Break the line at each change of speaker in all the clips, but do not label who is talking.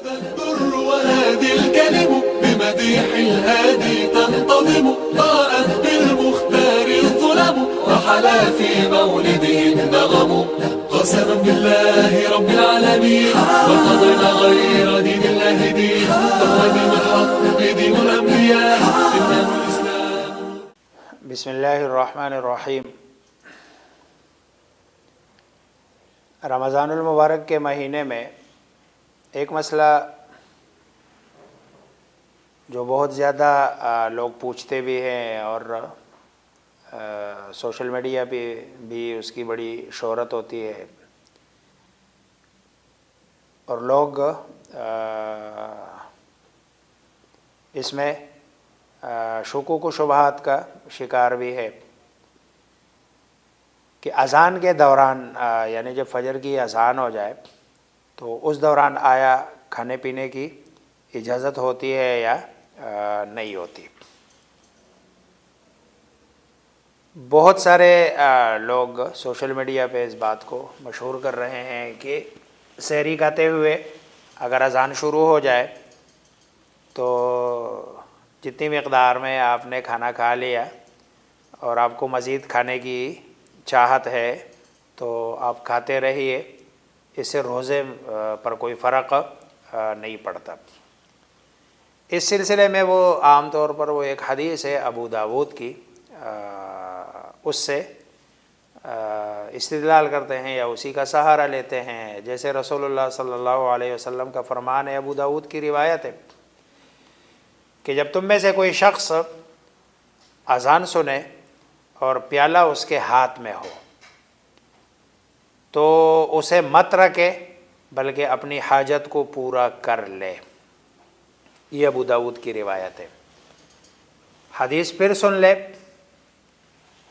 Al Durr وهذه الكلم بمديح الهادي تنتظم ضاءت بالمختار الظلم وحلا في مولده النغم قسما بالله رب العالمين وقضينا غير دين الله دين فهو دين الحق دين الأنبياء إنه الإسلام.
بسم اللہ الرحمن الرحیم. رمضان المبارک کے مہینے میں ایک مسئلہ جو بہت زیادہ لوگ پوچھتے بھی ہیں اور سوشل میڈیا پہ بھی اس کی بڑی شہرت ہوتی ہے اور لوگ اس میں شکوک و شبہات کا شکار بھی ہے کہ اذان کے دوران یعنی جب فجر کی اذان ہو جائے تو اس دوران آیا کھانے پینے کی اجازت ہوتی ہے یا نہیں ہوتی. بہت سارے لوگ سوشل میڈیا پہ اس بات کو مشہور کر رہے ہیں کہ سحری کھاتے ہوئے اگر اذان شروع ہو جائے تو جتنی مقدار میں آپ نے کھانا کھا لیا اور آپ کو مزید کھانے کی چاہت ہے تو آپ کھاتے رہیے، اس سے روزے پر کوئی فرق نہیں پڑتا. اس سلسلے میں وہ عام طور پر وہ ایک حدیث ہے ابو داود کی، اس سے استدلال کرتے ہیں یا اسی کا سہارا لیتے ہیں. جیسے رسول اللہ صلی اللہ علیہ وسلم کا فرمان ہے، ابو داود کی روایت ہے کہ جب تم میں سے کوئی شخص اذان سنے اور پیالہ اس کے ہاتھ میں ہو تو اسے مت رکھے بلکہ اپنی حاجت کو پورا کر لے. یہ ابو داود کی روایت ہے. حدیث پھر سن لے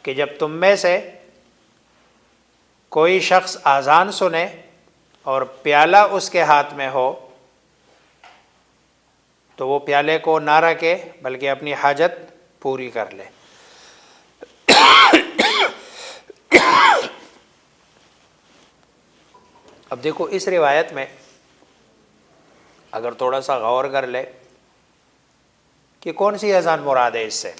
کہ جب تم میں سے کوئی شخص اذان سنے اور پیالہ اس کے ہاتھ میں ہو تو وہ پیالے کو نہ رکھے بلکہ اپنی حاجت پوری کر لے. اب دیکھو اس روایت میں اگر تھوڑا سا غور کر لے کہ کون سی اذان مراد ہے اس سے.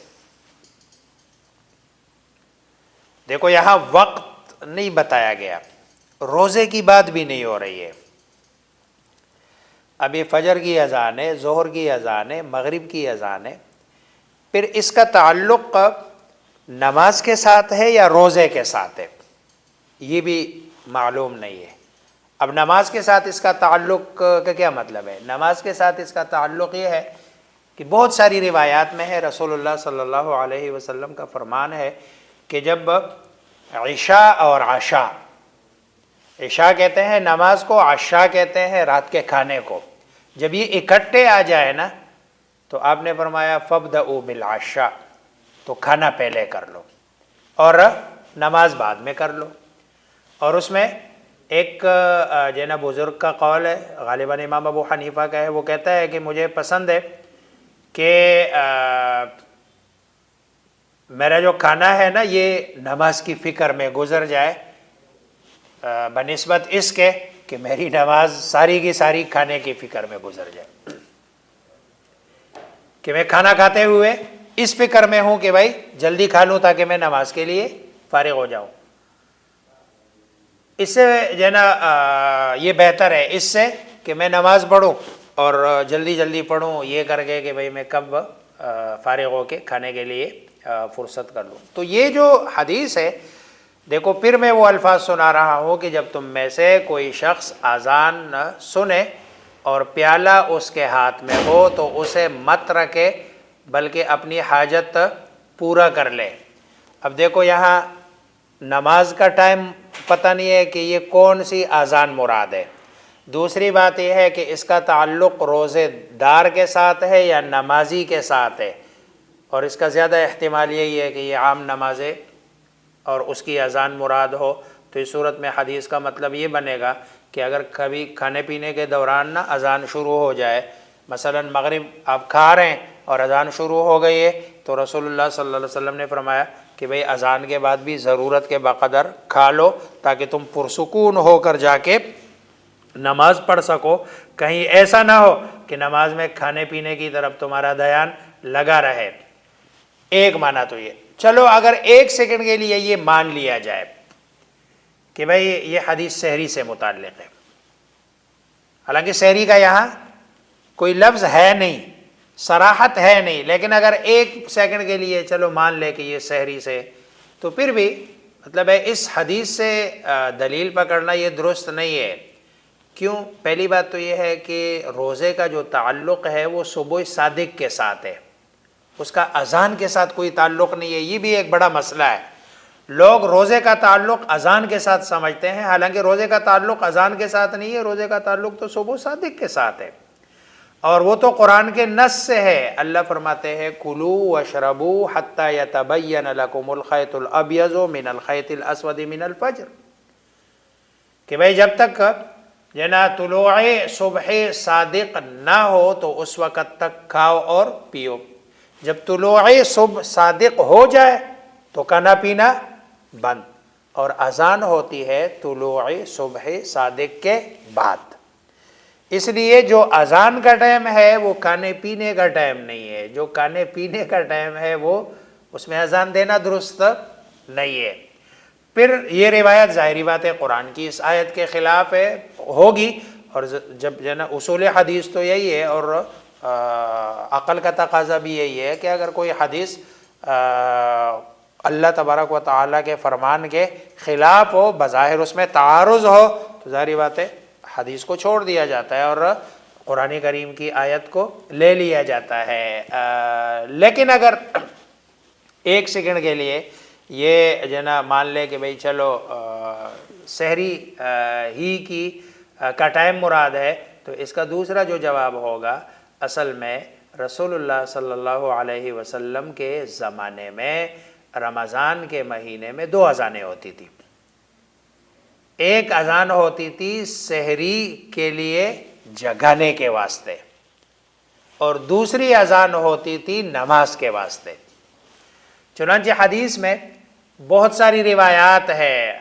دیکھو یہاں وقت نہیں بتایا گیا، روزے کی بات بھی نہیں ہو رہی ہے. ابھی فجر کی اذان ہے، ظہر کی اذان ہے، مغرب کی اذان ہے، پھر اس کا تعلق نماز کے ساتھ ہے یا روزے کے ساتھ ہے یہ بھی معلوم نہیں ہے. اب نماز کے ساتھ اس کا تعلق کا کیا مطلب ہے؟ نماز کے ساتھ اس کا تعلق یہ ہے کہ بہت ساری روایات میں ہے، رسول اللہ صلی اللہ علیہ وسلم کا فرمان ہے کہ جب عشاء اور عشاء، عشاء کہتے ہیں نماز کو، عشاء کہتے ہیں رات کے کھانے کو، جب یہ اکٹھے آ جائے نا تو آپ نے فرمایا فَابْدَئُوا بِالْعَشَاء، تو کھانا پہلے کر لو اور نماز بعد میں کر لو. اور اس میں ایک جینا بزرگ کا قول ہے، غالباً امام ابو حنیفہ کا ہے، وہ کہتا ہے کہ مجھے پسند ہے کہ میرا جو کھانا ہے نا یہ نماز کی فکر میں گزر جائے بنسبت اس کے کہ میری نماز ساری کی ساری کھانے کی فکر میں گزر جائے، کہ میں کھانا کھاتے ہوئے اس فکر میں ہوں کہ بھائی جلدی کھا لوں تاکہ میں نماز کے لیے فارغ ہو جاؤں. اس سے جو ہے نا یہ بہتر ہے اس سے کہ میں نماز پڑھوں اور جلدی جلدی پڑھوں یہ کر کے کہ بھائی میں کب فارغ ہو کے کھانے کے لیے فرصت کر لوں. تو یہ جو حدیث ہے دیکھو پھر میں وہ الفاظ سنا رہا ہوں کہ جب تم میں سے کوئی شخص اذان سنے اور پیالہ اس کے ہاتھ میں ہو تو اسے مت رکھے بلکہ اپنی حاجت پورا کر لے. اب دیکھو یہاں نماز کا ٹائم پتہ نہیں ہے کہ یہ کون سی اذان مراد ہے. دوسری بات یہ ہے کہ اس کا تعلق روزے دار کے ساتھ ہے یا نمازی کے ساتھ ہے، اور اس کا زیادہ احتمال یہی ہے کہ یہ عام نمازیں اور اس کی اذان مراد ہو. تو اس صورت میں حدیث کا مطلب یہ بنے گا کہ اگر کبھی کھانے پینے کے دوران نا اذان شروع ہو جائے، مثلا مغرب آپ کھا رہے ہیں اور اذان شروع ہو گئی ہے، تو رسول اللہ صلی اللہ علیہ وسلم نے فرمایا کہ بھئی اذان کے بعد بھی ضرورت کے بقدر کھا لو تاکہ تم پرسکون ہو کر جا کے نماز پڑھ سکو، کہیں ایسا نہ ہو کہ نماز میں کھانے پینے کی طرف تمہارا دھیان لگا رہے۔ ایک معنی تو یہ۔ چلو اگر ایک سیکنڈ کے لیے یہ مان لیا جائے کہ بھئی یہ حدیث سحری سے متعلق ہے، حالانکہ سحری کا یہاں کوئی لفظ ہے نہیں، صراحت ہے نہیں، لیکن اگر ایک سیکنڈ کے لیے چلو مان لے کہ یہ سحری سے، تو پھر بھی مطلب ہے اس حدیث سے دلیل پکڑنا یہ درست نہیں ہے۔ کیوں؟ پہلی بات تو یہ ہے کہ روزے کا جو تعلق ہے وہ صبح صادق کے ساتھ ہے، اس کا اذان کے ساتھ کوئی تعلق نہیں ہے۔ یہ بھی ایک بڑا مسئلہ ہے، لوگ روزے کا تعلق اذان کے ساتھ سمجھتے ہیں، حالانکہ روزے کا تعلق اذان کے ساتھ نہیں ہے، روزے کا تعلق تو صبح صادق کے ساتھ ہے، اور وہ تو قرآن کے نص سے ہے۔ اللہ فرماتے ہیں کُلُوا وَاشْرَبُوا حَتَّى يَتَبَيَّنَ لَكُمُ الْخَيْطُ الْأَبْيَضُ مِنَ الْخَيْطِ الْأَسْوَدِ مِنَ الْفَجْرِ، کہ بھئی جب تک طلوع صبح صادق نہ ہو تو اس وقت تک کھاؤ اور پیو، جب طلوع صبح صادق ہو جائے تو کھانا پینا بند، اور اذان ہوتی ہے طلوع صبح صادق کے بعد۔ اس لیے جو اذان کا ٹائم ہے وہ کھانے پینے کا ٹائم نہیں ہے، جو کھانے پینے کا ٹائم ہے وہ اس میں اذان دینا درست نہیں ہے۔ پھر یہ روایت ظاہری بات ہے قرآن کی اس آیت کے خلاف ہے، ہوگی، اور جب اصول حدیث تو یہی ہے، اور عقل کا تقاضا بھی یہی ہے کہ اگر کوئی حدیث اللہ تبارک و تعالیٰ کے فرمان کے خلاف ہو، بظاہر اس میں تعارض ہو، تو ظاہری بات ہے حدیث کو چھوڑ دیا جاتا ہے اور قرآن کریم کی آیت کو لے لیا جاتا ہے۔ لیکن اگر ایک سیکنڈ کے لیے یہ مان لے کہ بھئی چلو سحری ہی کی کا ٹائم مراد ہے، تو اس کا دوسرا جو جواب ہوگا، اصل میں رسول اللہ صلی اللہ علیہ وسلم کے زمانے میں رمضان کے مہینے میں 2 اذانیں ہوتی تھی۔ ایک اذان ہوتی تھی سحری کے لیے جگانے کے واسطے، اور دوسری اذان ہوتی تھی نماز کے واسطے۔ چنانچہ حدیث میں بہت ساری روایات ہے۔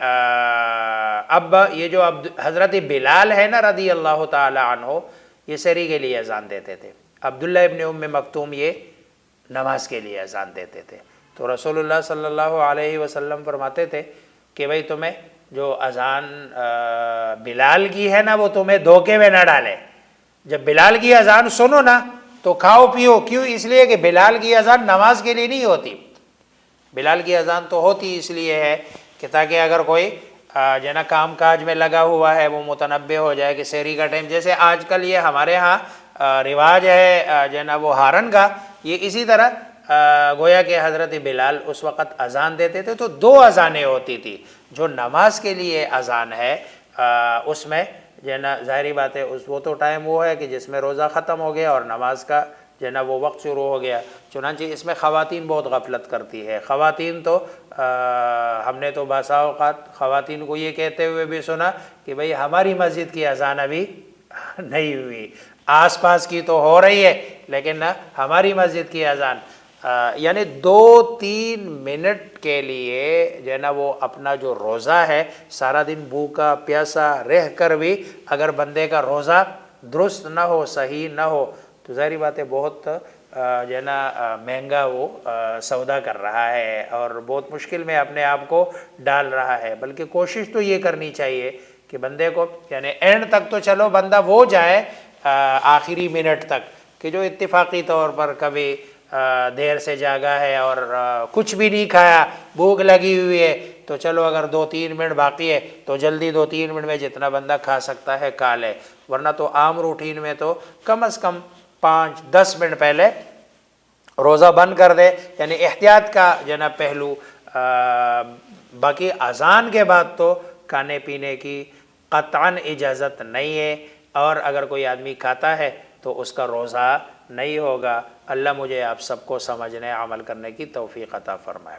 اب یہ جو حضرت بلال ہے نا رضی اللہ تعالی عنہ، یہ سحری کے لیے اذان دیتے تھے، عبداللہ ابن ام مکتوم یہ نماز کے لیے اذان دیتے تھے۔ تو رسول اللہ صلی اللہ علیہ وسلم فرماتے تھے کہ بھئی تمہیں جو اذان بلال کی ہے نا وہ تمہیں دھوکے میں نہ ڈالے، جب بلال کی اذان سنو نا تو کھاؤ پیو۔ کیوں؟ اس لیے کہ بلال کی اذان نماز کے لیے نہیں ہوتی، بلال کی اذان تو ہوتی اس لیے ہے کہ تاکہ اگر کوئی کام کاج میں لگا ہوا ہے وہ متنبہ ہو جائے کہ سحری کا ٹائم، جیسے آج کل یہ ہمارے ہاں رواج ہے وہ ہارن کا، یہ اسی طرح گویا کہ حضرت بلال اس وقت اذان دیتے تھے، تو 2 اذانیں ہوتی تھی۔ جو نماز کے لیے اذان ہے اس میں ظاہری بات ہے وہ تو ٹائم وہ ہے کہ جس میں روزہ ختم ہو گیا اور نماز کا وہ وقت شروع ہو گیا۔ چنانچہ اس میں خواتین بہت غفلت کرتی ہے، خواتین تو ہم نے تو بعض اوقات خواتین کو یہ کہتے ہوئے بھی سنا کہ بھئی ہماری مسجد کی اذان ابھی نہیں ہوئی، آس پاس کی تو ہو رہی ہے لیکن نہ ہماری مسجد کی اذان، یعنی 2-3 منٹ کے لیے وہ اپنا جو روزہ ہے، سارا دن بھوکا پیاسا رہ کر بھی اگر بندے کا روزہ درست نہ ہو، صحیح نہ ہو، تو ظاہری بات ہے بہت مہنگا وہ سودا کر رہا ہے اور بہت مشکل میں اپنے آپ کو ڈال رہا ہے۔ بلکہ کوشش تو یہ کرنی چاہیے کہ بندے کو اینڈ تک تو چلو بندہ وہ جائے آخری منٹ تک کہ جو اتفاقی طور پر کبھی دیر سے جاگا ہے اور کچھ بھی نہیں کھایا، بھوک لگی ہوئی ہے، تو چلو اگر 2-3 منٹ باقی ہے تو جلدی 2-3 منٹ میں جتنا بندہ کھا سکتا ہے کھا لے، ورنہ تو عام روٹین میں تو کم از کم 5-10 منٹ پہلے روزہ بند کر دے، یعنی احتیاط کا پہلو۔ باقی اذان کے بعد تو کھانے پینے کی قطعاً اجازت نہیں ہے، اور اگر کوئی آدمی کھاتا ہے تو اس کا روزہ نہیں ہوگا۔ اللہ مجھے آپ سب کو سمجھنے عمل کرنے کی توفیق عطا فرمائے۔